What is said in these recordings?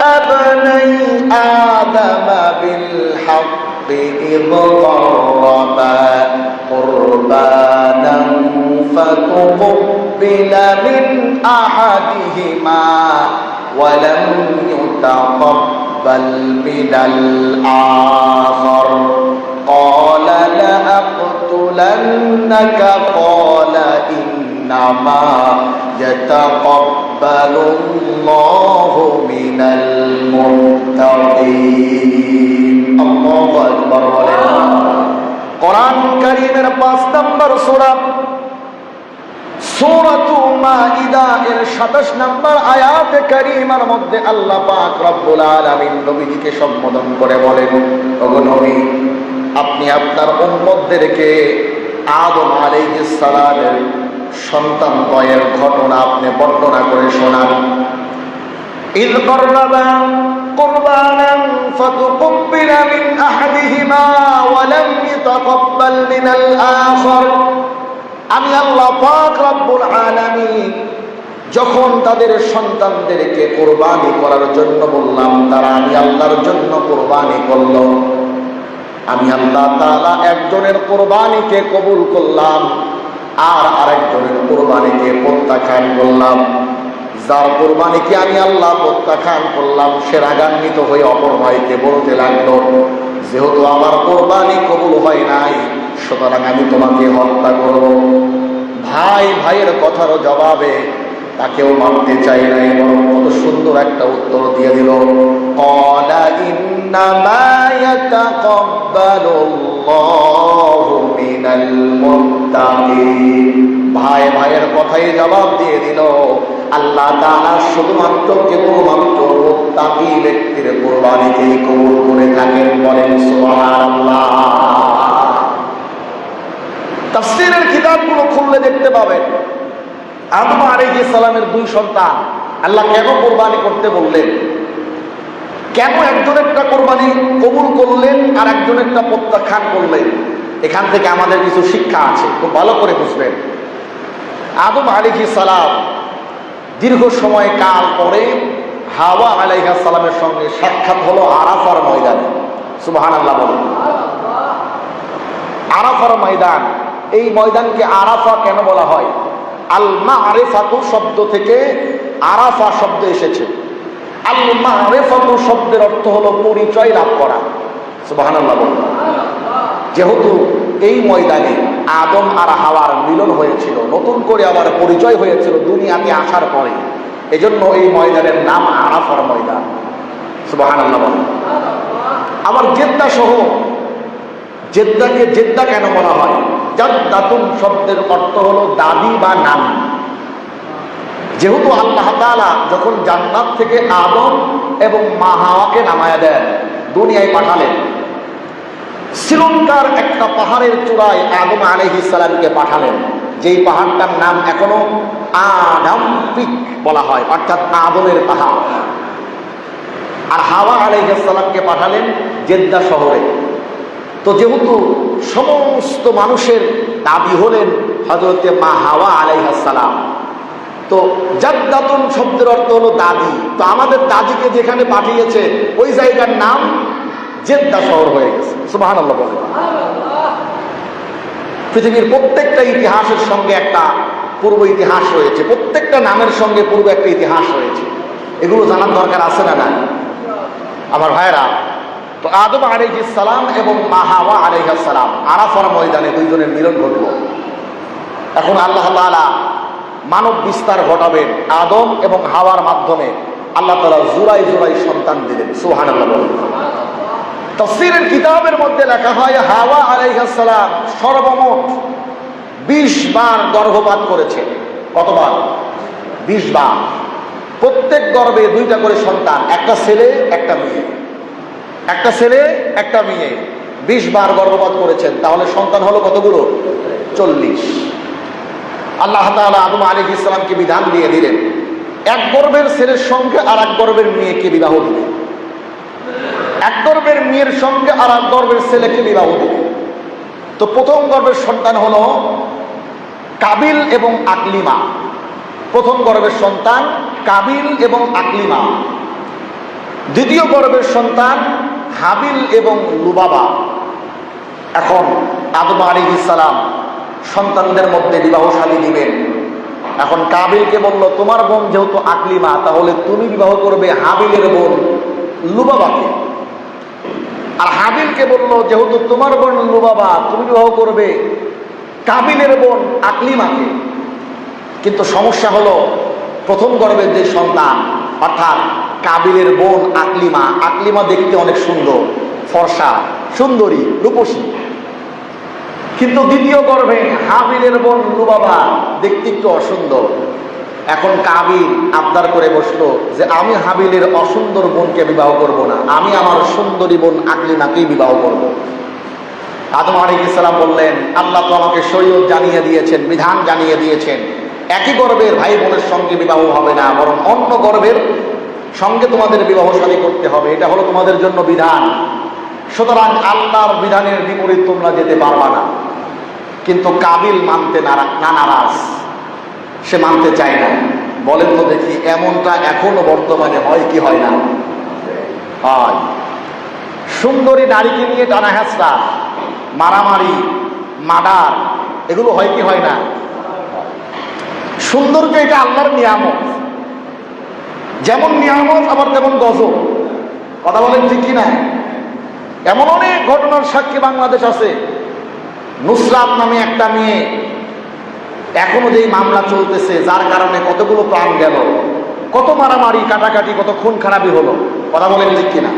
ابني آدم بالحق إذ قربا قربانا فتقبل من أحدهما ولم يتقبل من الآخر قال لأقتلنك قال إنما يتقبل الله من المتقين الله أكبر কোরআন কারীমের 5 নম্বর সূরা সূরাতুল মাইদা এর 27 নম্বর আয়াতে কারীমার মধ্যে আল্লাহ পাক রব্বুল আলামিন নবীজিকে সম্বোধন করে বলেন, ওগো নবী, আপনি আপনার উম্মতদেরকে আদম আলাইহিস সালামের সন্তান দ্বয়ের ঘটনা আপনি বর্ণনা করে শোনান। إذ قربا قربانا فتقبل من أحدهما ولم يتقبل من الآخر আমি আল্লাহ পাক রব্বুল আলামিন যখন তাদের সন্তানদেরকে কুরবানি করার জন্য বললাম, তারা আমি আল্লাহর জন্য কুরবানি করল। আমি আল্লাহ তাআলা একজনের কুরবানিকে কবুল করলাম আর আরেকজনের কুরবানিকে প্রত্যাখ্যান করলাম। যার কুরবানিকে আমি আল্লাহ প্রত্যাখ্যান করলাম সে রাগান্বিত হয়ে অপর ভাইকে বলতে লাগলো, যেহেতু আমার কুরবানি কবুল হয় নাই সুতরাং আমি তোমাকে হত্যা করব। ভাই ভাইয়ের কথার জবাবে তাকেও মারতে চাই না এবং কত সুন্দর একটা উত্তর দিয়ে দিল, ক্বালা ইন্নামা ইয়াতাকাব্বালুল্লাহু মিনাল মুত্তাকিন। ভাই ভাইয়ের কথাই জবাব দিয়ে দিল, আল্লাহ তাআলা শুধুমাত্র কেবলমাত্র মুত্তাকি ব্যক্তির কুরবানিকেই কবুল করে থাকেন। বলেন সুবহানাল্লাহ। তাফসীরের কিতাবগুলো খুললে দেখতে পাবেন আদম আলাইহিস সালামের 2 সন্তান আল্লাহ কেন কুরবানি করতে বললেন, কেন একজনেরটা কুরবানি কবুল করলেন আর একজনেরটা প্রত্যাখ্যান করলেন। এখান থেকে আমাদের কিছু শিক্ষা আছে, খুব ভালো করে বুঝবেন। আদম আলাইহিস সালাম দীর্ঘ সময় কাল পরে হাওয়া আলাইহিস সালামের সঙ্গে সাক্ষাৎ হলো আরাফার ময়দানে। সুবহানাল্লাহ বলেন। আরাফার ময়দান, এই ময়দানকে আরাফা কেন বলা হয়? আল মারিফাতু শব্দ থেকে আরাফা শব্দ এসেছে। আল মারিফাতু শব্দের অর্থ হলো পরিচয় লাভ করা। সুবহানাল্লাহ বলেন। যেহেতু এই ময়দানে আদম আর হাওয়ার মিলন হয়েছিল, নতুন করে আবার পরিচয় হয়েছিল দুনিয়াতে আসার পরে, এজন্য এই ময়দানের নাম আরাফার ময়দান। সুবহানাল্লাহ বলেন। আবার জেদ্দা শহর, জেদ্দাকে জেদ্দা কেন বলা হয়? জাদ্দাতুন শব্দের অর্থ হলো দাদি বা নানি। যেহেতু আল্লাহ তাআলা যখন জান্নাত থেকে আদম এবং মা হাওয়াকে নামায়া দেন, দুনিয়ায় পাঠালেন, শ্রীলঙ্কার একটা পাহাড়ের চূড়ায় আদম আলাইহিস সালামকে পাঠালেন, যেই পাহাড়টার নাম এখনো আদম পিক বলা হয়, অর্থাৎ আদমের পাহাড়। আর হাওয়া আলাইহিস সালামকে পাঠালেন জেদ্দা শহরে। তো যেহেতু সমস্ত মানুষের দাবি হলেন হযরতে মা হাওয়া আলাইহিস সালাম, তো জাদ্দাতুন শব্দের অর্থ হলো দাদি। তো আমাদের দাদিকে যেখানে পাঠিয়েছে ওই জায়গার নাম জেদ্দা শহর হয়ে গেছে। সুবহানাল্লাহ বলেন। পৃথিবীর প্রত্যেকটা ইতিহাসের সঙ্গে একটা পূর্ব ইতিহাস রয়েছে, প্রত্যেকটা নামের সঙ্গে পূর্ব একটা ইতিহাস রয়েছে। এগুলো জানার দরকার আছে না নাই আমার ভাইরা? তো আদম আলাইহিস সালাম এবং মা হাওয়া আলাইহিস সালাম আরাফার ময়দানে দুইজনের মিলন ঘটল। এখন আল্লাহ তাআলা মানব বিস্তার ঘটাবেন আদম এবং হাওয়ার মাধ্যমে। আল্লাহ তাআলা জোড়ায় জোড়ায় সন্তান দিলেন। সুবহানাল্লাহ বলেন। তাফসীরের কিতাবের মধ্যে লেখা হয় হাওয়া আলাইহিস সালাম সর্বমোট 20 বার গর্ভপাত করেছে। কতবার? 20 বার। প্রত্যেক গর্ভে 2টা করে সন্তান, একটা ছেলে একটা মেয়ে, একটা ছেলে একটা মেয়ে। 20 বার গর্ভপাত করেছেন, তাহলে সন্তান হলো কতগুলো? 40। আল্লাহ তাআলা আদম আলাইহিস সালামকে বিধান দিয়ে দিলেন এক গর্ভের ছেলের সঙ্গে আর এক গর্ভের মেয়েকে বিবাহ দিবে, এক গর্ভের মেয়ের সঙ্গে আর এক গর্ভের ছেলেকে বিবাহ দিবে। তো প্রথম গর্ভের সন্তান হলো কাবিল এবং আকলিমা। প্রথম গর্ভের সন্তান কাবিল এবং আকলিমা। দ্বিতীয় গর্ভের সন্তান হাবিল এবং লুবাবা। এখন আদম আলাইহিস সালাম সন্তানদের মধ্যে বিবাহশালী দিবেন। এখন কাবিলকে বলল, তোমার বোন যেহেতু আকলিমা, তাহলে তুমি বিবাহ করবে হাবিলের বোন লুবাবাকে। আর হাবিলকে বলল, যেহেতু তোমার বোন লুবাবা, তুমি বিবাহ করবে কাবিলের বোন আকলিমাকে। কিন্তু সমস্যা হলো, প্রথম গর্ভের যে সন্তান অর্থাৎ কাবিলের বোন আকলিমা, আকলিমা দেখতে অনেক সুন্দর, ফর্সা, সুন্দরী, রূপসী। কিন্তু দ্বিতীয় গর্ভে হাবিলের বোন লুবাবা দেখতে একটু অসুন্দর। এখন কাবিল আবদার করে বসলো যে আমি হাবিলের অসুন্দর বোনকে বিবাহ করব না, আমি আমার সুন্দরী বোন আকলিমাকেই বিবাহ করব। আদম আলাইহিস সালাম বললেন, আল্লাহ তো আমাকে শরীয়ত জানিয়ে দিয়েছেন, বিধান জানিয়ে দিয়েছেন, একই গর্ভের ভাই বোনের সঙ্গে বিবাহ হবে না, বরং অন্য গর্ভের সঙ্গে তোমাদের বিবাহ শাদী করতে হবে, এটা হলো তোমাদের জন্য বিধান। সুতরাং আল্লাহর বিধানের বিপরীত তোমরা যেতে পারবা না। কিন্তু কাবিল মানতে নারাজ, সে মানতে চায় না। বলেন তো দেখি, এমনটা এখনো বর্তমানে হয় কি হয় না? হয়। সুন্দরী নারীকে নিয়ে টানা হেঁচড়া, মারামারি, মার্ডার, এগুলো হয় কি হয় না? সৌন্দর্য এটা আল্লাহর নিয়ামত, যেমন নিয়ামত আবার তেমন গজব। কথা বলেন ঠিক কিনা? এমন অনেক ঘটনার সাক্ষী বাংলাদেশ আছে। নুসরাত নামে একটা মেয়ে, এখনো যেই মামলা চলতেছে, যার কারণে কতগুলো প্রাণ গেল, কত মারামারি, কাটাকাটি, কত খুন খারাপি হলো। কথা বলেন ঠিক কিনা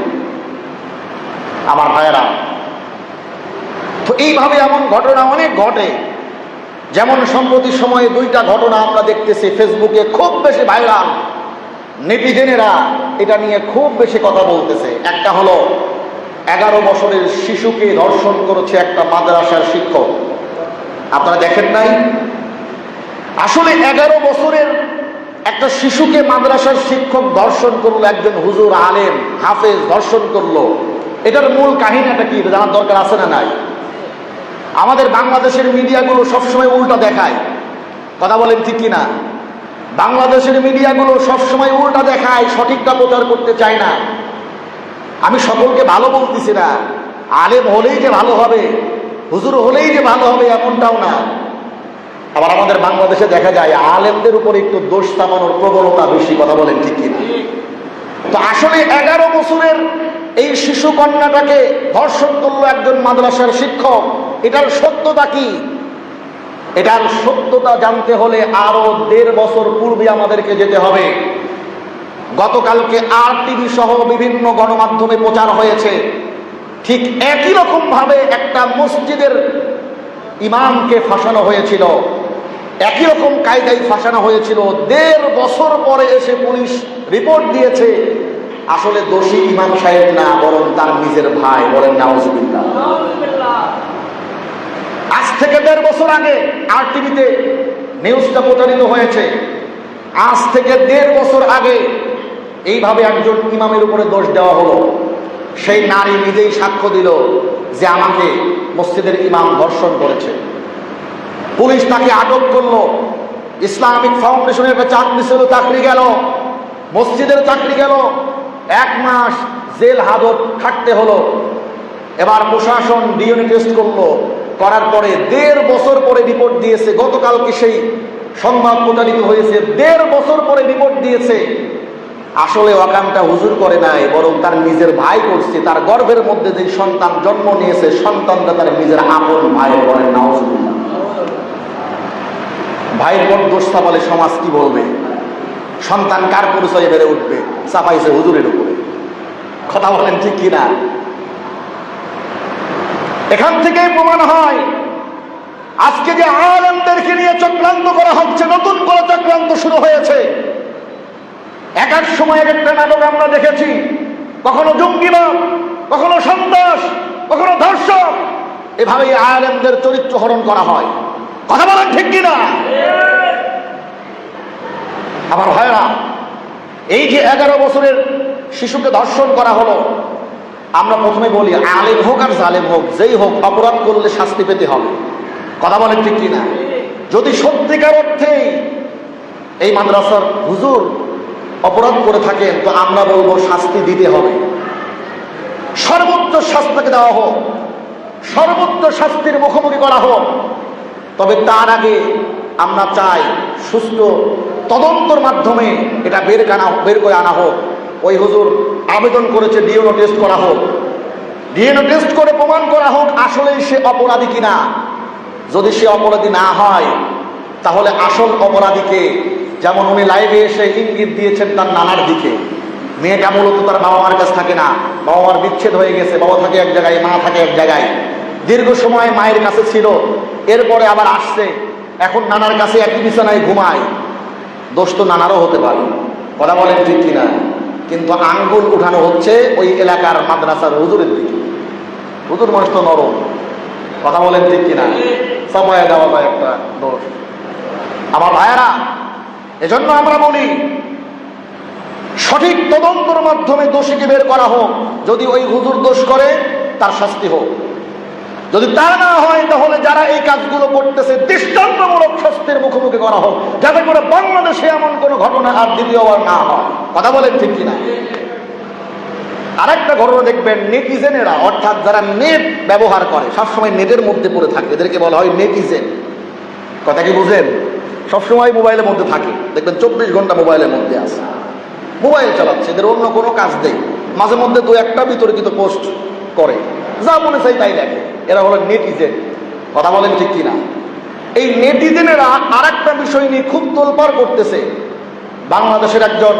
আমার ভাইয়েরা? তো এইভাবে এমন ঘটনা অনেক ঘটে। যেমন সম্প্রতি সময়ে দুইটা ঘটনা আমরা দেখতেছি ফেসবুকে খুব বেশি ভাইরাল, নেটিজেনেরা এটা নিয়ে খুব বেশি কথা বলতেছে। একটা হলো 11 বছরের শিশুকে ধর্ষণ করেছে একটা মাদ্রাসার শিক্ষক। আপনারা দেখেন নাই? আসলে 11 বছরের একটা শিশুকে মাদ্রাসার শিক্ষক ধর্ষণ করলো, একজন হুজুর আলেম হাফেজ ধর্ষণ করলো। এটার মূল কাহিনীটা কি জানার দরকার আছে না নাই? আমাদের বাংলাদেশের মিডিয়াগুলো সবসময় উল্টা দেখায়। কথা বলেন ঠিক কিনা? বাংলাদেশের মিডিয়াগুলো সবসময় উল্টা দেখায়, সঠিকটা প্রচার করতে চায় না। আমি সকলকে ভালো বলতেছি না, আলেম হলেই যে ভালো হবে, হুজুর হলেই যে ভালো হবে এমনটাও না। আবার আমাদের বাংলাদেশে দেখা যায় আলেমদের উপর একটু দোষ চাপানোর প্রবণতা বেশি। কথা বলেন ঠিক কিনা? তো আসলে 11 বছরের এই শিশু কন্যাটাকে ধর্ষণ করলো একজন মাদ্রাসার শিক্ষক। এটার সত্যতা কি? এটার সত্যতা জানতে হলে আরো 1.5 বছর পূর্বে আমাদেরকে যেতে হবে। গতকালকে RTV সহ বিভিন্ন গণমাধ্যমে প্রচার হয়েছে, ঠিক একই রকম ভাবে একটা মসজিদের ইমামকে ফাঁসানো হয়েছিল, একই রকম কায়দায় ফাঁসানো হয়েছিল। 1.5 বছর পরে এসে পুলিশ রিপোর্ট দিয়েছে আসলে দোষী ইমাম সাহেব না, বরং তার নিজের ভাই। বলেন নাউজুবিল্লাহ। আজ থেকে 1.5 বছর আগে RTVতে নিউজটা প্রচারিত হয়েছে। আজ থেকে 1.5 বছর আগে এইভাবে একজন ইমামের উপরে দোষ দেওয়া হলো। সেই নারী নিজেই সাক্ষ্য দিল যে আমাকে মসজিদের ইমাম ধর্ষণ করেছে। পুলিশ তাকে আটক করলো। ইসলামিক ফাউন্ডেশনের একটা চাকরি ছিল, চাকরি গেল, মসজিদের চাকরি গেল, 1 মাস জেল হাজত খাটতে হলো। এবার প্রশাসন ডিএনএ টেস্ট করলো, করার পরে 1.5 বছর পরে রিপোর্ট দিয়েছে। গতকালকে সেই সংবাদ প্রচারিত হয়েছে, 1.5 বছর পরে রিপোর্ট দিয়েছে আসলে ওয়াকামটা হুজুর করে নাই, বরং তার নিজের ভাই করছে। তার গর্ভের মধ্যে যে সন্তান জন্ম নিয়েছে, সন্তানটা তার নিজের আপন ভাই। বলেন নাউজুবিল্লাহ। ভাইয়ের পর দোষ চাপালে সমাজ কি বলবে? সন্তান কার পরিচয়ে বেড়ে উঠবে? চাপাইছে হুজুরের উপরে। কথা বলেন ঠিক কিনা? এখান থেকেই প্রমাণ হয় আজকে যে আলেমদেরকে নিয়ে চক্রান্ত করা হচ্ছে, নতুন করে চক্রান্ত শুরু হয়েছে। এক এক সময় এক একটা নাটক আমরা দেখেছি, কখনো জঙ্গিবাদ, কখনো সন্ত্রাস, কখনো ধর্ষক। এভাবেই আলেমদের চরিত্র হরণ করা হয়। কথা বলেন ঠিক কিনা? আমার ভাইরা, এই যে 11 বছরের শিশুকে ধর্ষণ করা হলো, আমরা প্রথমে বলি আলেম হোক আর জালেম হোক, যেই হোক, অপরাধ করলে শাস্তি পেতে হবে। কথা বলেন ঠিক কিনা? যদি সত্যিকার অর্থেই এই মাদ্রাসার হুজুর অপরাধ করে থাকেন, তো আমরা বলবো শাস্তি দিতে হবে, সর্বোচ্চ শাস্তিকে দেওয়া হোক, সর্বোচ্চ শাস্তির মুখোমুখি করা হোক। তবে তার আগে আমরা চাই সুষ্ঠু তদন্তর মাধ্যমে এটা বের করে আনা হোক। ওই হুজুর আবেদন করেছে ডিএনএ টেস্ট করা হোক, ডিএনএ টেস্ট করে প্রমাণ করা হোক আসলেই সে অপরাধী কিনা। যদি সে অপরাধী না হয় তাহলে আসল অপরাধীকে, যেমন উনি লাইভে এসে ইঙ্গিত দিয়েছেন তার নানার দিকে, মেয়েটা মূলত তার বাবা মার কাছে থাকে না, বাবা মার বিচ্ছেদ হয়ে গেছে, বাবা থাকে এক জায়গায়, মা থাকে এক জায়গায়, দীর্ঘ সময় মায়ের কাছে ছিল, এরপরে আবার আসছে, এখন নানার কাছে একই বিছানায় ঘুমায়। দোষ তো নানারও হতে পারে, কথা বলেন ঠিক কিনা? কিন্তু আঙ্গুল উঠানো হচ্ছে ওই এলাকার মাদ্রাসার হুজুরের দিকে। হুজুর মানুষ তো নরম, কথা বলেন ঠিক কিনা? চাপায় দেওয়া যায় একটা দোষ। আমার ভাইয়েরা, এজন্য আমরা বলি সঠিক তদন্তের মাধ্যমে দোষীকে বের করা হোক। যদি ওই হুজুর দোষ করে তার শাস্তি হোক, যদি তা না হয় তাহলে যারা এই কাজগুলো করতেছে দৃষ্টান্তমূলক শাস্তির মুখোমুখি করা হোক, যাতে করে বাংলাদেশে এমন কোনো ঘটনা আর দ্বিতীয়বার না হয়। কথা বলেন ঠিক কিনা? আরেকটা ঘটনা দেখবেন, নেটিজেনেরা অর্থাৎ যারা নেট ব্যবহার করে, সবসময় নেটের মধ্যে পড়ে থাকে, এদেরকে বলা হয় নেটিজেন। কথা কি বুঝেন? সবসময় মোবাইলের মধ্যে থাকে, দেখবেন 24 ঘন্টা মোবাইলের মধ্যে আছে, মোবাইল চালাচ্ছে, এদের অন্য কোনো কাজ নেই। মাঝে মধ্যে দু একটা বিতর্কিত পোস্ট করে, যা মনে চাই তাই দেখে, এরা হলো নেটিজেন। কথা বলেন ঠিক কিনা? এই নেটিজেনেরা আর একটা বিষয় নিয়ে খুব তোলপাড় করতেছে। বাংলাদেশের একজন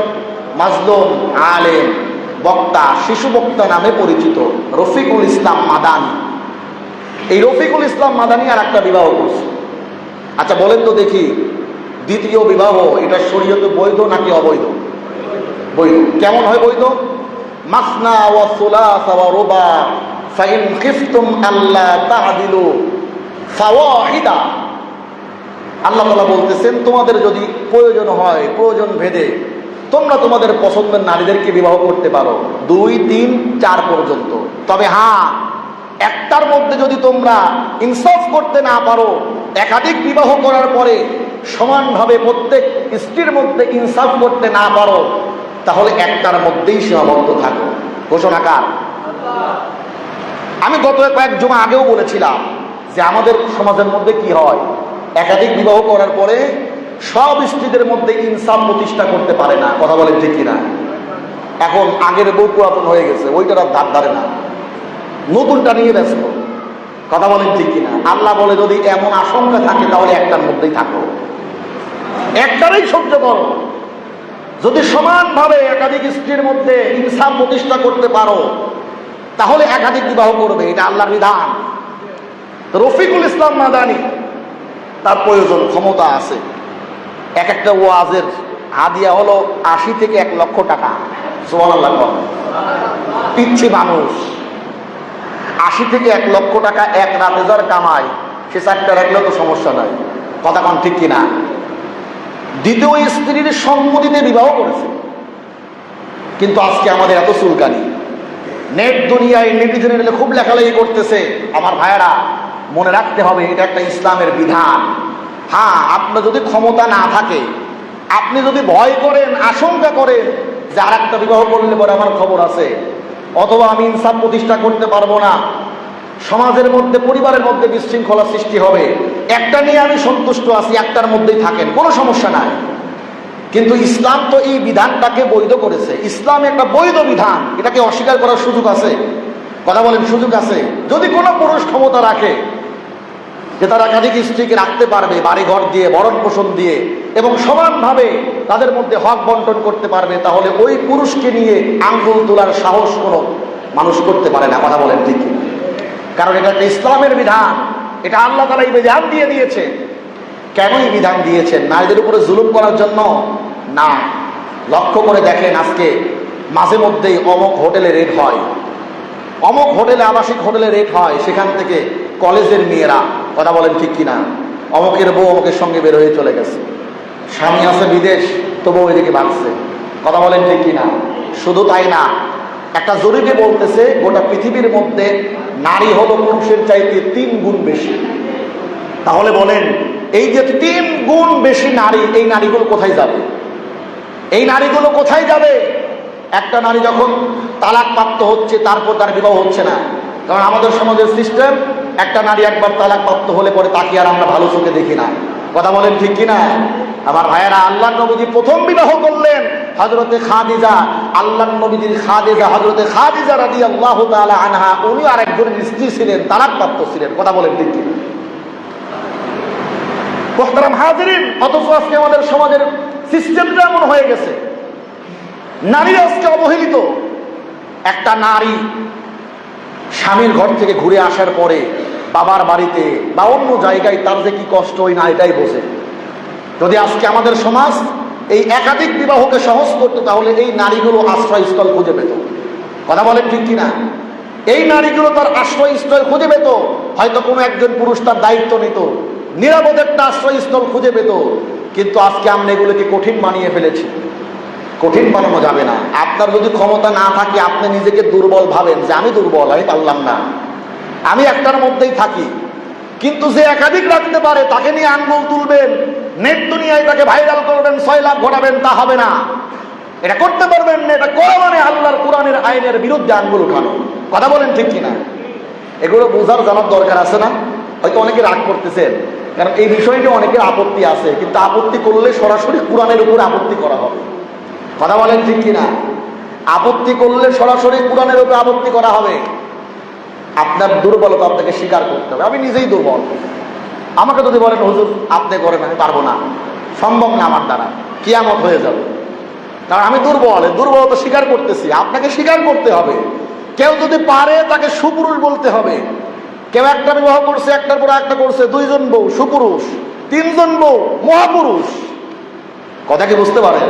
মাজলুম আলেম বক্তা, শিশু বক্তা নামে পরিচিত রফিকুল ইসলাম মাদানী। এই রফিকুল ইসলাম মাদানী আর একটা বিবাহ করছে। আচ্ছা বলেন তো দেখি, দ্বিতীয় বিবাহ এটা শরীয়তে বৈধ নাকি অবৈধ? বৈধ। কেমন হয় বৈধ? মাসনা ওয়া সুলাসা ওয়া রুবা ফাইন খিফতুম আল্লা তা'দিলু ফাওয়াহিদা। আল্লাহ তাআলা বলতেছেন, তোমাদের যদি প্রয়োজন হয়, প্রয়োজন ভেদে তোমরা তোমাদের পছন্দের নারীদেরকে বিবাহ করতে পারো 2, 3, 4 পর্যন্ত। তবে হ্যাঁ, একটার মধ্যে যদি তোমরা ইনসাফ করতে না পারো, একাধিক বিবাহ করার পরে সমানভাবে প্রত্যেক স্ত্রীর মধ্যে ইনসাফ করতে না পারো, তাহলে একটার মধ্যেই সীমাবদ্ধ থাকো। ঘোষণাকার। আমি গত কয়েক জুমা আগেও বলেছিলাম যে আমাদের সমাজের মধ্যে কি হয়, একাধিক বিবাহ করার পরে সব স্ত্রীদের মধ্যে ইনসাফ প্রতিষ্ঠা করতে পারে না। কথা বলেন ঠিক কিনা? এখন আগের বউ পুরাতন হয়ে গেছে, ওইটার আর ধার ধারে না, নতুনটা নিয়ে ব্যস্ত। কথা বলেন ঠিক কিনা? আল্লাহ বলে যদি এমন আশঙ্কা থাকে তাহলে একটার মধ্যেই থাকো, একটারই সহ্য করো। যদি সমানভাবে একাধিক স্ত্রীর মধ্যে ইনসাফ প্রতিষ্ঠা করতে পারো তাহলে একাধিক বিবাহ করবে, এটা আল্লাহর বিধান। রফিকুল ইসলাম মাদানী, তার প্রয়োজন, ক্ষমতা আছে, এক একটা ওয়াজের হাদিয়া হলো 80 থেকে 1 লক্ষ টাকা। সুবহানাল্লাহ। পিচ্ছি মানুষ, 80 থেকে 1 লক্ষ টাকা এক রাতে যার কামায়, সে 4টা রাখলেও তো সমস্যা নাই। কথা কোন ঠিক কিনা? দ্বিতীয় স্ত্রীর সম্মতিতে বিবাহ করেছে, কিন্তু আজকে আমাদের এত চুলকানি। নেট দুনিয়ায় নেটিজেনেরা খুব লেখালেখি করতেছে। আমার ভাইয়েরা, মনে রাখতে হবে এটা একটা ইসলামের বিধান। হ্যাঁ, আপনার যদি ক্ষমতা না থাকে, আপনি যদি ভয় করেন, আশঙ্কা করেন যে আর একটা বিবাহ করলে পরে আমার খবর আছে, অথবা আমি ইনসাফ প্রতিষ্ঠা করতে পারবো না, সমাজের মধ্যে, পরিবারের মধ্যে বিশৃঙ্খলা সৃষ্টি হবে, একটা নিয়ে আমি সন্তুষ্ট আছি, একটার মধ্যেই থাকেন, কোনো সমস্যা নাই। কিন্তু ইসলাম তো এই বিধানটাকে বৈধ করেছে। ইসলাম একটা বৈধ বিধান, এটাকে অস্বীকার করার সুযোগ আছে? কথা বলেন, সুযোগ আছে? যদি কোনো পুরুষ ক্ষমতা রাখে যে তারা একাধিক স্ত্রীকে রাখতে পারবে, বাড়ি ঘর দিয়ে, ভরণ পোষণ দিয়ে, এবং সমানভাবে তাদের মধ্যে হক বন্টন করতে পারবে, তাহলে ওই পুরুষকে নিয়ে আঙ্গুল তোলার সাহস কোনো মানুষ করতে পারে না। কথা বলেন ঠিক? কারণ এটা একটা ইসলামের বিধান, এটা আল্লাহ তাআলা এই বিধান দিয়ে দিয়েছে। কেন এই বিধান দিয়েছেন? নারীদের উপরে জুলুম করার জন্য না। লক্ষ্য করে দেখেন, আজকে মাঝে মধ্যেই অমুক হোটেলে রেড হয়, অমুক হোটেলে, আবাসিক হোটেলে রেড হয়, সেখান থেকে কলেজের মেয়েরা, কথা বলেন ঠিক কিনা, অমুকের বউ অমুকের সঙ্গে বের হয়ে চলে গেছে, স্বামী আছে বিদেশ, তবুও এদিকে ভাগছে। কথা বলেন ঠিক কিনা? শুধু তাই না, একটা জরিপে বলতেছে গোটা পৃথিবীর মধ্যে নারী হলো পুরুষের চাইতে 3 গুণ বেশি। তাহলে বলেন, এই যে 3 গুণ বেশি নারী, এই নারীগুলো কোথায় যাবে? এই নারীগুলো কোথায় যাবে? একটা নারী যখন তালাক প্রাপ্ত হচ্ছে তারপর তার বিবাহ হচ্ছে না, কারণ আমাদের সমাজের সিস্টেম, একটা নারী একবার তালাক প্রাপ্ত হলে পরে তাকে আর আমরা ভালো চোখে দেখি না। কথা বলেন ঠিক কিনা? আমার ভাইয়েরা, আল্লাহর নবীজি প্রথম বিবাহ করলেন হযরতে খাদিজা। আল্লাহর নবীজির খাদিজা, হযরতে খাদিজা রাদিয়াল্লাহু তাআলা আনহা, উনি আরেকজনের স্ত্রী ছিলেন, তালাক প্রাপ্ত ছিলেন। কথা বলেন ঠিক কিনা? মুহতারাম হাজিরিন, অথচ আজকে আমাদের সমাজের সিস্টেমটা এমন হয়ে গেছে, নারী আজকে অবহেলিত। একটা নারী স্বামীর ঘর থেকে ঘুরে আসার পরে বাবার বাড়িতে বা অন্য জায়গায় তার যে কি কষ্ট, ওই নারীটাই বোঝে। যদি আজকে আমাদের সমাজ এই একাধিক বিবাহকে সহজ করতো, তাহলে এই নারীগুলো আশ্রয়স্থল খুঁজে পেত। কথা বলেন ঠিক কিনা? এই নারীগুলো তার আশ্রয়স্থল খুঁজে পেত। হয়তো কোনো একজন পুরুষ তার দায়িত্ব নিত, নিরাপদ একটা আশ্রয়স্থল খুঁজে পেত। কিন্তু আজকে আমরা এগুলোকে কঠিন বানিয়ে ফেলেছি। কঠিন বানানো যাবে না। আপনার যদি ক্ষমতা না থাকে, আপনি নিজেকে দুর্বল ভাবেন যে আমি দুর্বল, আমি পারলাম না, আমি একটার মধ্যেই থাকি। কিন্তু যে একাধিক রাখতে পারে তাকে নিয়ে আঙ্গুল তুলবেন, নেট দুনিয়ায় তাকে ভাইরাল করবেন, 6 লাখ ঘটাবেন, তা হবে না। এটা করতে পারবেন না। এটা করা মানে আল্লাহর কোরআনের আইনের বিরুদ্ধে আঙ্গুল উঠানো। কথা বলেন ঠিক কিনা? এগুলো বোঝার জানার দরকার আছে না? হয়তো অনেকে রাগ করতেছেন, কারণ এই বিষয়টি অনেকের আপত্তি আছে, কিন্তু আপত্তি করলে সরাসরি কোরআনের উপর আপত্তি করা হবে। কথা বলেন ঠিক কিনা? আপত্তি করলে সরাসরি কোরআনের উপর আপত্তি করা হবে। আপনার দুর্বলতা আপনাকে স্বীকার করতে হবে। আমি নিজেই দুর্বল। আমাকে যদি বলেন হুজুর আপনি করেন, আমি পারবো না, সম্ভব না আমার দ্বারা, কিয়ামত হয়ে যাবে। কারণ আমি দুর্বল, দুর্বলতা স্বীকার করতেছি। আপনাকে স্বীকার করতে হবে। কেউ যদি পারে তাকে সুপুরুষ বলতে হবে। কেউ একটা বিবাহ করছে, একটার পর একটা করছে, 2 জন বউ সুপুরুষ, 3 জন বউ মহাপুরুষ। কথা কি বুঝতে পারেন?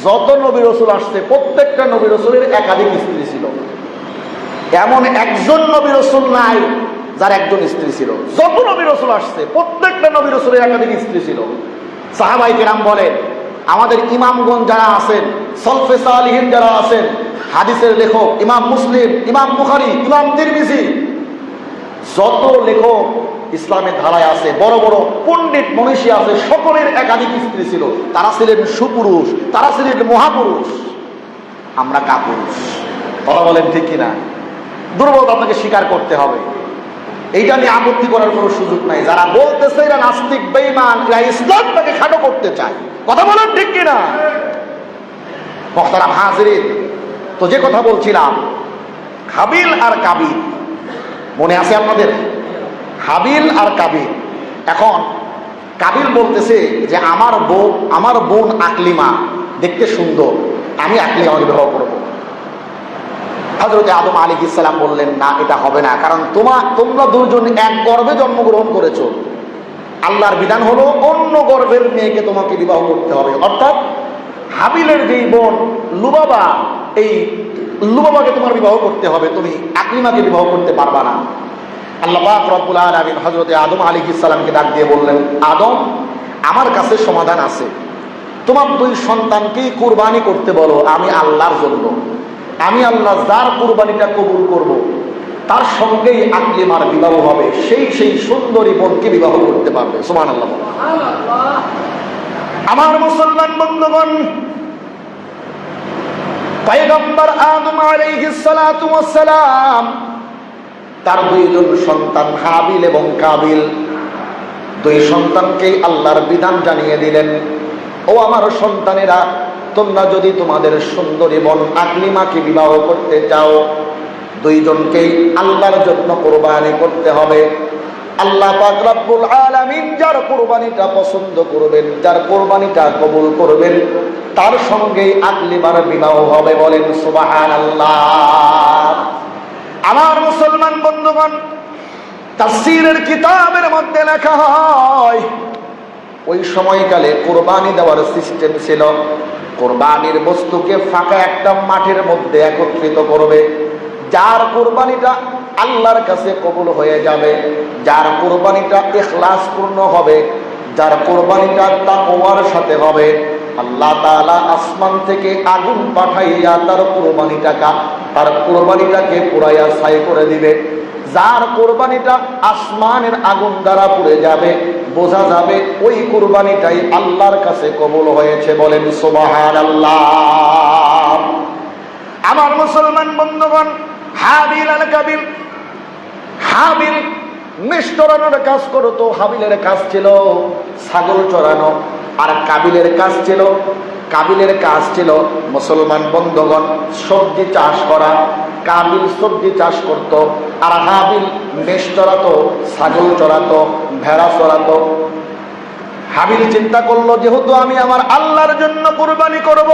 যত নবী রাসূল আসছে, প্রত্যেকটা নবী রাসূলের একাধিক স্ত্রী ছিল। এমন একজন নবী রাসূল নাই যার একজন স্ত্রী ছিল। যত নবী রাসূল আসছে, প্রত্যেকটা নবী রাসূলের একাধিক স্ত্রী ছিল। সাহাবায়ে কেরাম বলেন, আমাদের ইমামগণ যারা আছেন, সলফে সালিহিন যারা আছেন, হাদিসের লেখক ইমাম মুসলিম, ইমাম বুখারী, ইমাম তিরমিজি, যত লেখক ইসলামের ধারায় আছে, বড় বড় পণ্ডিত মনীষী আছে, সকলের একাধিক স্ত্রী ছিল। তারা ছিলেন সুপুরুষ, তারা ছিলেন মহাপুরুষ। আমরা কাপুরুষ। কথা বলেন ঠিক কিনা? দুর্বলতা আপনাকে স্বীকার করতে হবে। এইটা নিয়ে আপত্তি করার কোনো সুযোগ নাই। যারা বলতেছে এরা নাস্তিক, বেঈমান, এরা ইসলামটাকে খাটো করতে চায়। কথা বলেন ঠিক কিনা? মুহতারাম হাজিরিন, তো যে কথা বলছিলাম, হাবিল আর কাবিল, মনে আছে আপনাদের? হাবিল আর কাবিল। এখন কাবিল বলতেছে যে আমার বোন আকলিমা দেখতে সুন্দর, আমি আকলিমাকে বিবাহ করবো। হযরত আদম আলাইহিস সালাম বললেন, না, এটা হবে না, কারণ তোমরা দুজন এক গর্ভে জন্মগ্রহণ করেছো। আল্লাহর বিধান হলো অন্য গর্ভের মেয়েকে তোমাকে বিবাহ করতে হবে। অর্থাৎ হাবিলের যেই বোন লুবাবা, এই লুবাবাকে তোমার বিবাহ করতে হবে, তুমি আকলিমাকে বিবাহ করতে পারবা না। আল্লাহ পাক রব্বুল আলামিন হযরত আদম আলাইহিস সালামকে ডাক দিয়ে বললেন, আদম, আমার কাছে সমাধান আছে। তোমার 2 সন্তানকেই কুরবানি করতে বলো, আমি আল্লাহর জন্য। আমি আল্লাহ যার কুরবানিটা কবুল করব, তার সঙ্গেই আকলিমার বিবাহ হবে। সেই সুন্দরী বোনকে বিবাহ করতে পারবে। সুবহানাল্লাহ। আমার মুসলমান বন্ধুগণ, পয়গম্বর আদম আলাইহিস সালাতু ওয়াস সালাম তার 2 জন সন্তান হাবিল এবং কাবিল, 2 সন্তানকেই আল্লাহর বিধান জানিয়ে দিলেন, ও আমার সন্তানেরা, তোমরা যদি তোমাদের সুন্দরী বোন আকলিমাকে বিবাহ করতে চাও, 2 জনকেই আল্লাহর জন্য কুরবানি করতে হবে। আল্লাহ পাক রব্বুল আলামিন যার কুরবানিটা পছন্দ করবেন, যার কুরবানিটা কবুল করবেন, তার সঙ্গেই আকলিমার বিবাহ হবে। বলেন সুবহানাল্লাহ। আমার মুসলমান বন্ধুগণ, তাফসীরের কিতাবের মধ্যে লেখা হয়, ওই সময়কালে কুরবানি দেওয়ার সিস্টেম ছিল, কুরবানির বস্তুকে ফাঁকা একটা মাঠের মধ্যে একত্রিত করবে। যার কুরবানিটা আল্লাহর কাছে কবুল হয়ে যাবে, যার কুরবানিটা ইখলাসপূর্ণ হবে, যার কুরবানিটা তাকওয়ার সাথে হবে, আল্লাহ তাআলা আসমান থেকে আগুন পাঠাইয়া তার কুরবানিটাকে পুরাইয়া ছাই করে দিবে। যার কোরবানিটা আসমানের আগুন দ্বারা পুড়ে যাবে, বোঝা যাবে ওই কোরবানিটাই আল্লাহর কাছে কবুল হয়েছে। বলেন সুবহানাল্লাহ। আমার মুসলমান বন্ধুগণ, হাবিল আর কাবিল, হাবিল মেষ চড়ানোর কাজ করতো, হাবিলের কাজ ছিল ছাগল চড়ানো, আর কাবিলের কাজ ছিল মুসলমান বন্ধুগণ সবজি চাষ করা। কাবিল সবজি চাষ করত, আর হাবিল মেষ চড়াতো, ছাগল চড়াতো, ভেড়া চড়াতো। হাবিল চিন্তা করলো, যেহেতু আমি আমার আল্লাহর জন্য কুরবানি করব,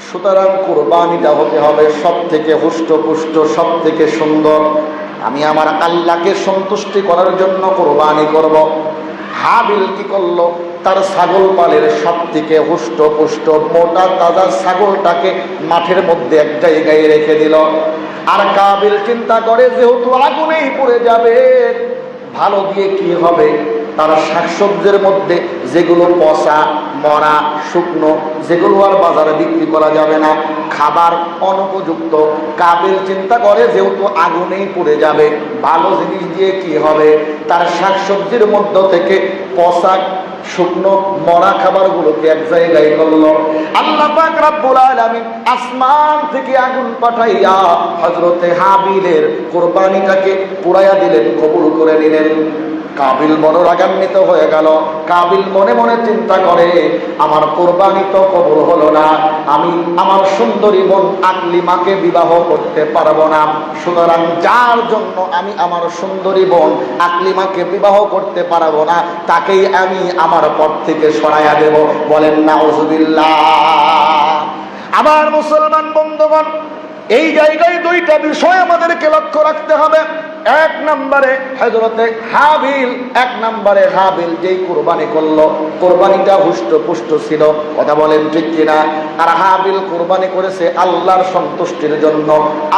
সুতরাং কুরবানিটা হতে হবে সব থেকে হুষ্টপুষ্ট, সব থেকে সুন্দর। আমি আমার আল্লাহকে সন্তুষ্টি করার জন্য কুরবানি করব। হাবিল কি করলো, তার ছাগল পালের সব থেকে হুষ্টপুষ্ট মোটা তাজা ছাগলটাকে মাঠের মধ্যে এক জায়গায় রেখে দিল। আর কাবিল চিন্তা করে, যেহেতু আগুনেই পুড়ে যাবে, ভালো দিয়ে কি হবে? তারা শাকসবজির মধ্যে যেগুলো পচা, মরা, শুকনো, যেগুলো আর বাজারে বিক্রি করা যাবে না, খাবার অনুপযুক্ত, কাবিল চিন্তা করে যেহেতু আগুনেই পুড়ে যাবে, ভালো জিনিস দিয়ে কি হবে? তার শাকসবজির মধ্য থেকে পচা, শুকনো, মরা খাবারগুলোকে এক জায়গায় করলো। আল্লাহ পাক রব্বুল আলামিন আসমান থেকে আগুন পাঠাইয়া হযরতে হাবিলের কুরবানিটাকে পুড়াইয়া দিলেন, কবুল করে নিলেন। কাবিল বড় রাগান্বিত হয়ে গেল। কাবিল মনে মনে চিন্তা করে, আমার কোরবানি তো কবুল হলো না, আমি আমার সুন্দরী বোন আকলিমাকে বিবাহ করতে পারবো না, সুতরাং যার জন্য আমি আমার সুন্দরী বোন আকলিমাকে বিবাহ করতে পারবো না, তাকেই আমি আমার পথ থেকে সরাইয়া দেব। বলেন নাউজুবিল্লাহ। আবার মুসলমান বন্ধুগণ, এই জায়গায় দুইটা বিষয় আমাদেরকে লক্ষ্য রাখতে হবে। এক নম্বরে হযরতে হাবিল, হাবিল যেই কুরবানি করলো, কুরবানিটা হুষ্টপুষ্ট ছিল, কথা বলেন ঠিক কিনা? আর হাবিল কুরবানি করেছে আল্লাহর সন্তুষ্টির জন্য,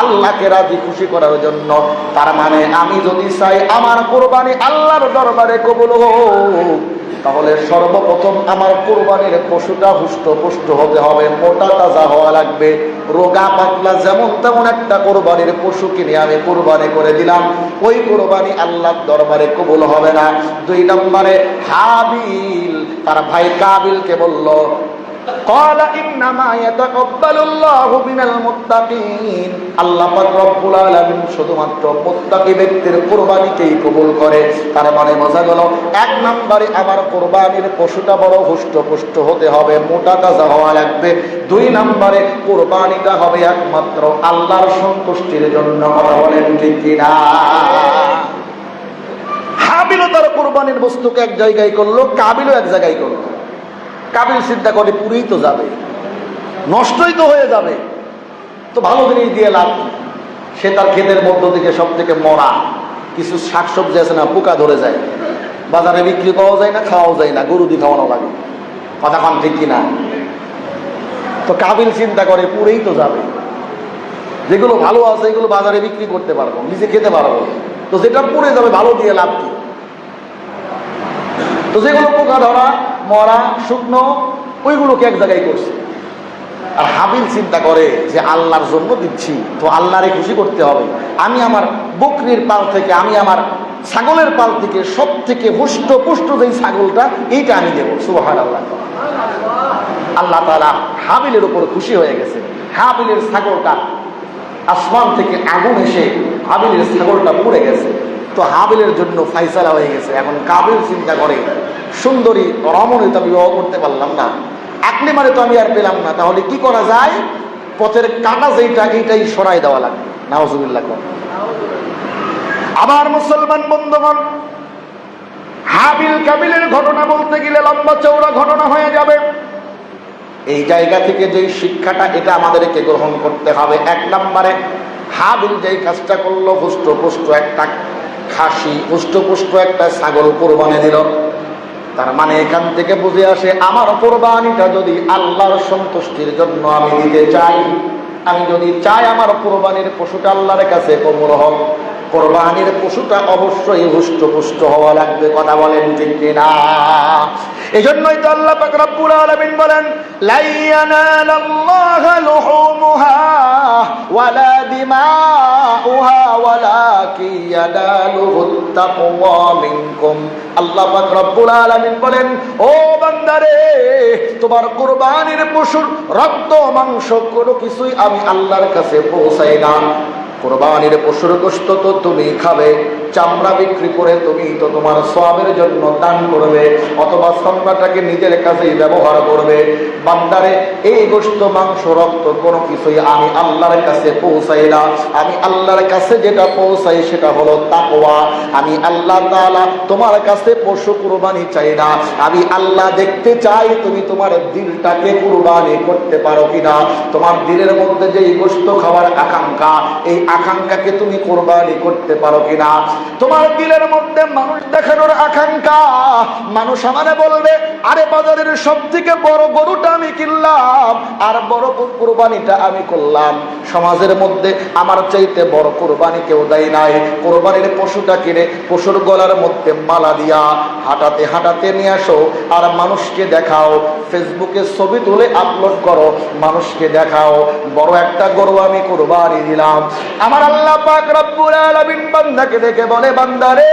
আল্লাহকে রাজি খুশি করার জন্য। তার মানে আমি যদি চাই আমার কুরবানি আল্লাহর দরবারে কবুল হোক, তাহলে সর্বপ্রথম আমার কুরবানির পশুটা হুষ্টপুষ্ট হতে হবে, মোটা তাজা হওয়া লাগবে। রোগা পাতলা যেমন তেমন একটা কুরবানির পশু কিনে আমি কুরবানি করে দিলাম, ওই কুরবানি আল্লাহর দরবারে কবুল হবে না। দুই নম্বরে হাবিল তার ভাই কাবিলকে বলল, قال انما يتقبل الله من المتقين, আল্লাহ পাক রব্বুল আলামিন শুধুমাত্র মুত্তাকি ব্যক্তির কুরবানিকেই কবুল করে। তার মানে বোঝা গেল, এক নম্বরে আমার কুরবানির পশুটা বড় হুষ্টপুষ্ট হতে হবে, মোটা তাজা হওয়া লাগবে। দুই নম্বরে কুরবানিটা হবে একমাত্র আল্লাহর সন্তুষ্টির জন্য। কথা বলেন ঠিক কিনা? হাবিলও তার কুরবানির বস্তুকে এক জায়গায় করলো, কাবিলও এক জায়গায় করলো। কাবিল চিন্তা করে, পুরেই তো যাবে, নষ্টই তো হয়ে যাবে, তো ভালো জিনিস দিয়ে লাভ। সে তার ক্ষেতের মধ্য থেকে সব থেকে মরা কিছু শাকসবজি আছে না, পোকা ধরে যায়, বাজারে বিক্রি পাওয়া যায় না, খাওয়াও যায় না, গরু দিয়ে খাওয়ানো লাগে। কথা কান ঠিক কিনা? তো কাবিল চিন্তা করে, পুরেই তো যাবে, যেগুলো ভালো আছে এগুলো বাজারে বিক্রি করতে পারবো, নিজে খেতে পারবো, তো যেটা পুড়ে যাবে ভালো দিয়ে লাভ কি? তো যেগুলো পোকা ধরা, মরা, শুকনো, ওইগুলোকে এক জায়গায় করছে। আর হাবিল চিন্তা করে যে আল্লাহর জন্য দিচ্ছি, তো আল্লাহরে খুশি করতে হবে। আমি আমার বকরির পাল থেকে, আমি আমার ছাগলের পাল থেকে সব থেকে হুষ্টপুষ্ট যেই ছাগলটা, এইটা আমি দেবো। সুবহানাল্লাহ। আল্লাহ তাআলা হাবিলের উপর খুশি হয়ে গেছে। হাবিলের ছাগলটা, আসমান থেকে আগুন এসে হাবিলের ছাগলটা পুড়ে গেছে। তো হাবিলের জন্য ফাইসালা হয়ে গেছে। এখন কাবিল চিন্তা করে, সুন্দরী রমণী তো বিবাহ করতে পারলাম না, আকলিমারে তো আমি আর পেলাম না, তাহলে কি করা যায়? পথের কাটা যেইটা, এইটাই সরাই দেওয়া লাগবে। নাউজুবিল্লাহ। আবার মুসলমান বন্ধুগণ, হাবিল কাবিলের ঘটনা বলতে গেলে লম্বা চওড়া ঘটনা হয়ে যাবে। এই জায়গা থেকে যে শিক্ষাটা, এটা আমাদেরকে গ্রহণ করতে হবে। এক নম্বরে হাবিল যেই কাজটা করলো, হুষ্টপুষ্ট একটা খাসি, হুষ্টপুষ্ট একটা ছাগল কোরবানি দিল। তার মানে এখান থেকে বুঝে আসে, আমার কোরবানিটা যদি আল্লাহর সন্তুষ্টির জন্য আমি দিতে চাই, আমি যদি চাই আমার কোরবানির পশুটা আল্লাহর কাছে কবুল হোক, কোরবানির পশুটা অবশ্যই হুষ্টপুষ্ট হওয়া লাগবে। কথা বলেন ঠিক কিনা? এই জন্যই তো আল্লাহ পাক রব্বুল আলামিন বলেন, লা ইয়ানালাল্লাহু লুহুমুহা ওয়ালা দিমাউহা ওয়ালাকিন ইয়ানালুহুত তাকওয়া মিনকুম। আল্লাহ পাক রব্বুল আলামিন বলেন, ও বান্দারে, তোমার কুরবানির পশুর রক্ত মাংস কোনো কিছুই আমি আল্লাহর কাছে পৌঁছাই না। কুরবানির পশুর গোশত তো তুমি খাবে, চামড়া বিক্রি করে তুমি তো তোমার সওয়াবের জন্য দান করবে, অথবা চামড়াটাকে নিজের কাছেই ব্যবহার করবে। বান্দারে, এই গোশত মাংস রক্ত কোনো কিছুই আমি আল্লাহর কাছে পৌঁছাই না। আমি আল্লাহর কাছে যেটা পৌঁছাই সেটা হলো তাকওয়া। আমি আল্লাহ তাআলা তোমার কাছে পশু কুরবানি চাই না। আমি আল্লাহ দেখতে চাই তুমি তোমার দিলটাকে কুরবানি করতে পারো কিনা। তোমার দিলের মধ্যে যে গোশত খাওয়ার আকাঙ্ক্ষা, এই আকাঙ্ক্ষাকে তুমি কুরবানি করতে পারো কিনা। তোমার দিলের মধ্যে মানুষ দেখানোর আকাঙ্ক্ষা, মানুষ আমারে বলবে, আরে বাজারের সব থেকে বড় গরুটা আমি কিনলাম আর বড় কুরবানিটা আমি করলাম, সমাজের মধ্যে আমার চাইতে বড় কুরবানি কেউ দেয় নাই। কুরবানির পশুটা কিনে পশুর গলার মধ্যে মালা দিয়া হাঁটাতে হাঁটাতে নিয়ে আসো আর মানুষকে দেখাও, ফেসবুকে ছবি তুলে আপলোড করো, মানুষকে দেখাও বড় একটা গরু আমি কুরবানি দিলাম। আমার আল্লাহ পাক রব্বুল আলামিন বান্দাকে দেখে বলে, বান্দারে,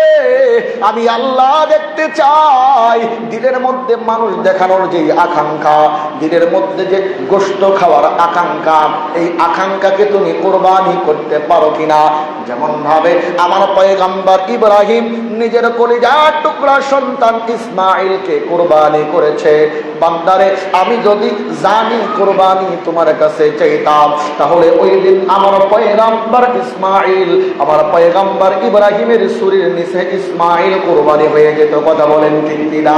আমি আল্লাহ দেখতে চাই দিলের মধ্যে মানুষ দেখানোর যে আকাঙ্ক্ষা, দিলের মধ্যে যে গোশত খাওয়ার আকাঙ্ক্ষা, এই আকাঙ্ক্ষাকে তুমি কুরবানি করতে পারো কিনা। যেমন ভাবে আমার পয়গম্বর ইব্রাহিম নিজের কলিজার টুকরা সন্তান ইসমাইলকে কুরবানি করেছে। বান্দারে, আমি যদি জানি কুরবানি তোমার কাছে চাইতাম, তাহলে ওই দিন আমার পয়গম্বর ইসমাইল, আমার পয়গম্বর ইব্রাহিমের শরীর নিচে ইসমাইল কুরবানি হয়ে যেত। কথা বলেন ঠিক কিনা?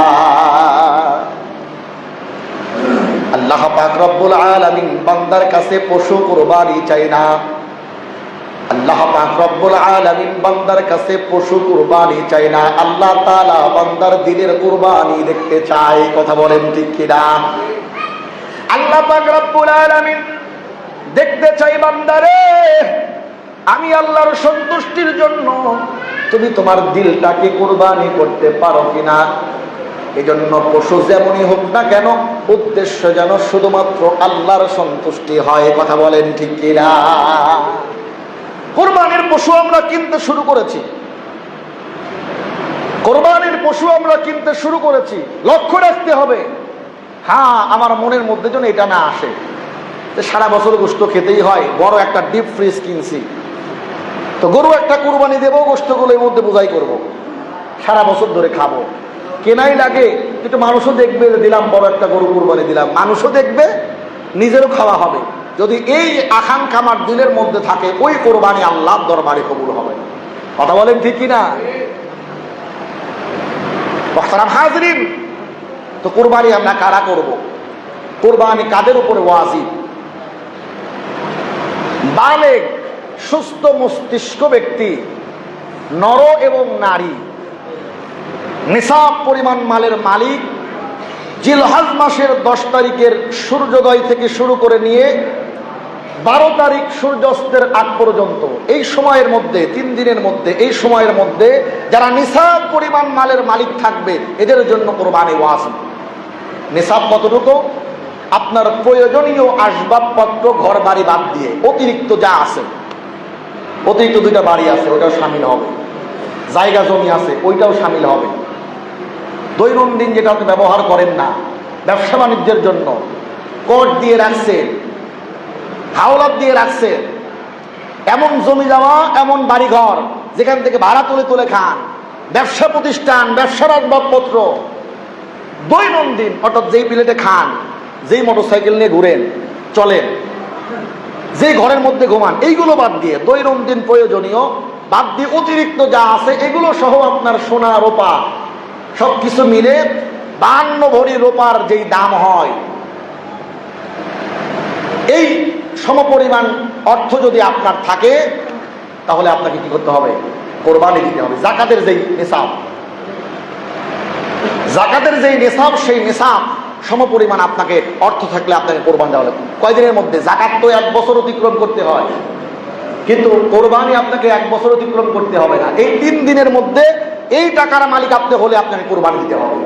আল্লাহ পাক রব্বুল আলামিন বান্দার কাছে পশু কুরবানি চাই না। আল্লাহ পাক রব্বুল আলামিন বান্দার কাছে পশু কুরবানি চাই না। আল্লাহ তাআলা বান্দার দিলের কুরবানি দেখতে চায়। কথা বলেন ঠিক কিনা? আল্লাহ পাক রব্বুল আলামিন দেখতে চাই, বান্দারে, আমি আল্লাহর সন্তুষ্টির জন্য তুমি তোমার দিলটাকে কুরবানি করতে পারো কিনা। এজন্য পশু যেমনই হোক না কেন, উদ্দেশ্য যেন শুধুমাত্র আল্লাহর সন্তুষ্টি হয়। কথা বলেন ঠিক কিনা? কুরবানির পশু আমরা কিনতে শুরু করেছি, কুরবানির পশু আমরা কিনতে শুরু করেছি। লক্ষ্য রাখতে হবে, হ্যাঁ, আমার মনের মধ্যে যেন এটা না আসে যে সারা বছর গোশত খেতেই হয়। বড় একটা ডিপ ফ্রিজ কিনছি, তো গরু একটা কুরবানি দেবো, গোশতগুলো এর মধ্যে বোঝাই করব, সারা বছর ধরে খাবো। কেনাই লাগে, কিন্তু মানুষও দেখবে দিলাম বড় একটা গরু কুরবানি দিলাম, মানুষও দেখবে, নিজেরও খাওয়া হবে। যদি এই আকাঙ্ক্ষা আমার দিলের মধ্যে থাকে, ওই কোরবানি আল্লাহর দরবারে কবুল হবে। কথা বলেন ঠিক কিনা? মুহতারাম হাজরিন, তো কোরবানি আমরা কারা করব? কোরবানি কাদের উপরে ওয়াজিব? বালেগ সুস্থ মস্তিষ্ক ব্যক্তি, নর এবং নারী, নিসাব পরিমাণ মালের মালিক, জিলহজ মাসের 10 তারিখের সূর্যোদয় থেকে শুরু করে নিয়ে 12 তারিখ সূর্যাস্তের আগ পর্যন্ত, এই সময়ের মধ্যে, 3 দিনের মধ্যে, এই সময়ের মধ্যে যারা নিসাব পরিমাণ মালের মালিক থাকবে, এদের জন্য কোরবানি ওয়াজিব। নিসাব কতটুকু? আপনার প্রয়োজনীয় আসবাবপত্র, ঘর বাড়ি বাদ দিয়ে অতিরিক্ত যা আছে, অতিরিক্ত 2টা বাড়ি আছে ওটাও শামিল হবে, জায়গা জমি আছে ওইটাও শামিল হবে, দৈনন্দিন যেটা আপনি ব্যবহার করেন না, ব্যবসা বাণিজ্যের জন্য কোর্ট দিয়ে রাখছেন, হাওলাত দিয়ে রাখছেন, এমন জমি জমা, এমন বাড়িঘর যেখান থেকে ভাড়া তুলে তুলে খান, ব্যবসা প্রতিষ্ঠান, ব্যবসার আসবাবপত্র, দৈনন্দিন, অর্থাৎ যেই প্লেটে খান, যেই মোটরসাইকেল নিয়ে ঘুরেন, চলেন, যেই ঘরের মধ্যে ঘুমান, এইগুলো বাদ দিয়ে দৈনন্দিন প্রয়োজনীয় বাদ দিয়ে অতিরিক্ত যা আছে এগুলো সহ আপনার সোনা রূপা সবকিছু মিলে 52 ভরি রূপার যেই দাম হয়, এই সমপরিমাণ অর্থ যদি আপনার থাকে, তাহলে আপনাকে কি করতে হবে? কোরবানি দিতে হবে। যাকাতের যেই নিসাব, জাকাতের যেই নিসাব, সেই নিসাব সমপরিমাণ আপনাকে অর্থ থাকলে আপনাকে কোরবানি দেওয়া হবে। কয়দিনের মধ্যে? জাকাত তো 1 বছর অতিক্রম করতে হয়, কিন্তু কোরবানি আপনাকে 1 বছর অতিক্রম করতে হবে না। এই 3 দিনের মধ্যে এই টাকার মালিক আপনি হলে আপনাকে কোরবানি দিতে হবে।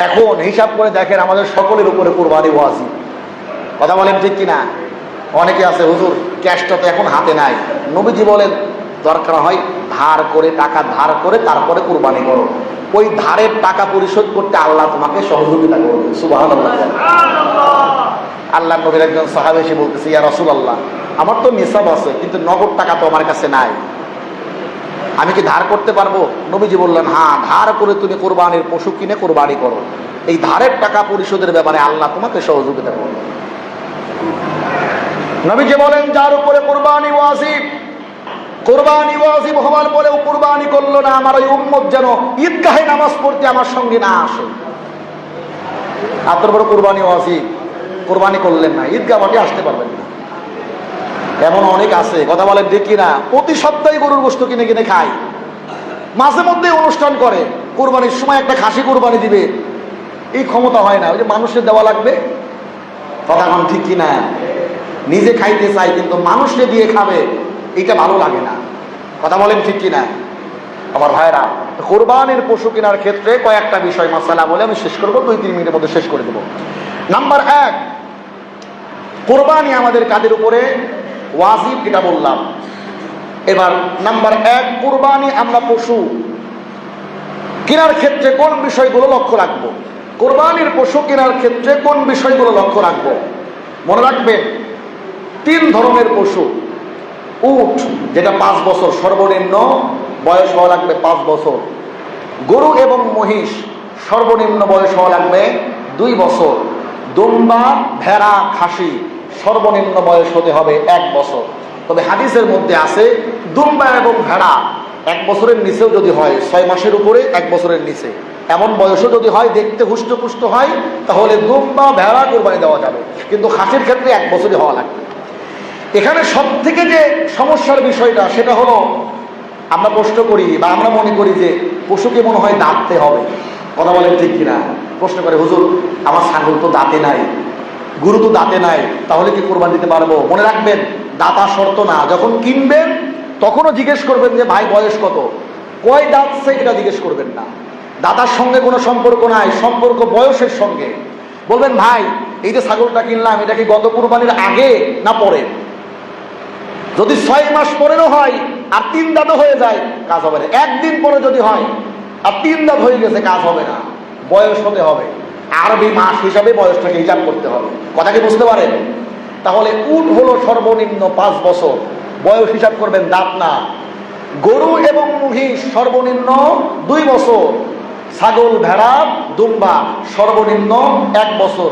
এখন হিসাব করে দেখেন, আমাদের সকলের উপরে কোরবানি ওয়াজিব। কথা বলেন ঠিক কিনা? অনেকে আছে হুজুর ক্যাশটা তো এখন হাতে নাই। নবীজি বলেন দরকার হয় ধার করে, টাকা ধার করে তারপরে কুরবানি করো। ওই ধারের টাকা পরিশোধ করতে আল্লাহ তোমাকে সহযোগিতা করবে। সুবহানাল্লাহ। আল্লাহ নবীর একজন সাহাবী এসে বলতেছে, ইয়া রাসূলুল্লাহ, আমার তো নিসাব আছে কিন্তু নগদ টাকা তো আমার কাছে নাই, আমি কি ধার করতে পারবো? নবীজি বললেন, হ্যাঁ, ধার করে তুমি কোরবানির পশু কিনে কোরবানি করো। এই ধারের টাকা পরিশোধের ব্যাপারে আল্লাহ তোমাকে সহযোগিতা করবে। নবীজি বলেন, যার উপরে কোরবানি ওয়াজিব, কোরবানি ওয়াজিব হওয়ার পরেও কোরবানি করলো না, আমার ওই উম্মত যেন ঈদগাহে নামাজ পড়তে আমার সঙ্গে না আসে। আপনার বড় কোরবানি ওয়াজিব, কোরবানি করলেন না, ঈদগাহ মাঠে আসতে পারবেন না। এমন অনেক আছে, কথা বলেন ঠিক কিনা, প্রতি সপ্তাহে গরুর গোশত কিনে কিনে খায়, মাঝে মধ্যে অনুষ্ঠান করে, কোরবানির সময় একটা খাসি কোরবানি দিবে, এই ক্ষমতা হয় না, ওই যে মানুষের দেওয়া লাগবে। কথা বলেন ঠিক কিনা, নিজে খাইতে চাই কিন্তু মানুষকে দিয়ে খাবে, এটা ভালো লাগে না। কথা বলেন ঠিক কিনা আমার ভাইরা। কোরবানির পশু কেনার ক্ষেত্রে কয়েকটা বিষয় মাসালা বলে আমি শেষ করবো, 2-3 মিনিটের মধ্যে শেষ করে দেব। নাম্বার 1, কোরবানি আমাদের কাদের উপরে ওয়াজিব, এটা বললাম। এবার নাম্বার 1, কোরবানি আমরা পশু কেনার ক্ষেত্রে কোন বিষয়গুলো লক্ষ্য রাখবো, কোরবানির পশু কেনার ক্ষেত্রে কোন বিষয়গুলো লক্ষ্য রাখবো? মনে রাখবেন 3 ধরনের পশু। উট, যেটা 5 বছর সর্বনিম্ন বয়স হওয়া লাগবে, 5 বছর। গরু এবং মহিষ, সর্বনিম্ন বয়স হওয়া লাগবে 2 বছর। দুম্বা, ভেড়া, খাসি, সর্বনিম্ন বয়স হতে হবে 1 বছর। তবে হাদিসের মধ্যে আছে দুম্বা এবং ভেড়া 1 বছরের নিচেও যদি হয়, 6 মাসের উপরে 1 বছরের নিচে এমন বয়সও যদি হয়, দেখতে হুষ্টপুষ্ট হয়, তাহলে দুম্বা ভেড়া কোরবানি দেওয়া যাবে, কিন্তু খাসির ক্ষেত্রে 1 বছরই হওয়া লাগবে। এখানে সব থেকে যে সমস্যার বিষয়টা, সেটা হলো আমরা প্রশ্ন করি বা আমরা মনে করি যে পশুকে মনে হয় দাঁততে হবে। কথা বলেন ঠিক কিনা? প্রশ্ন করে, হুজুর আমার ছাগল তো দাঁতে নাই, গরু তো দাঁতে নাই, তাহলে কি কোরবানি দিতে পারবো? মনে রাখবেন, দাতা শর্ত না। যখন কিনবেন তখনও জিজ্ঞেস করবেন যে ভাই বয়স কত, কয় দাঁতছে, এটা জিজ্ঞেস করবেন না। দাতার সঙ্গে কোনো সম্পর্ক নাই, সম্পর্ক বয়সের সঙ্গে। বলবেন ভাই এই যে ছাগলটা কিনলাম, এটা কি গত কোরবানির আগে না পরে? যদি 6 মাস পরেও হয় আর 3 দাঁত হয়ে যায়, কাজ হবে না। 1 দিন পরে যদি হয় আর 3 দাঁত হয়ে গেছে, কাজ হবে না। বয়স হতে হবে, আরবি মাস হিসাবে বয়সটাকে হিসাব করতে হবে। কথা কি বুঝতে পারেন? তাহলে উট হলো সর্বনিম্ন 5 বছর, বয়স হিসাব করবেন, দাঁত না। গরু এবং মহিষ সর্বনিম্ন 2 বছর। ছাগল, ভেড়া, দুম্বা সর্বনিম্ন 1 বছর।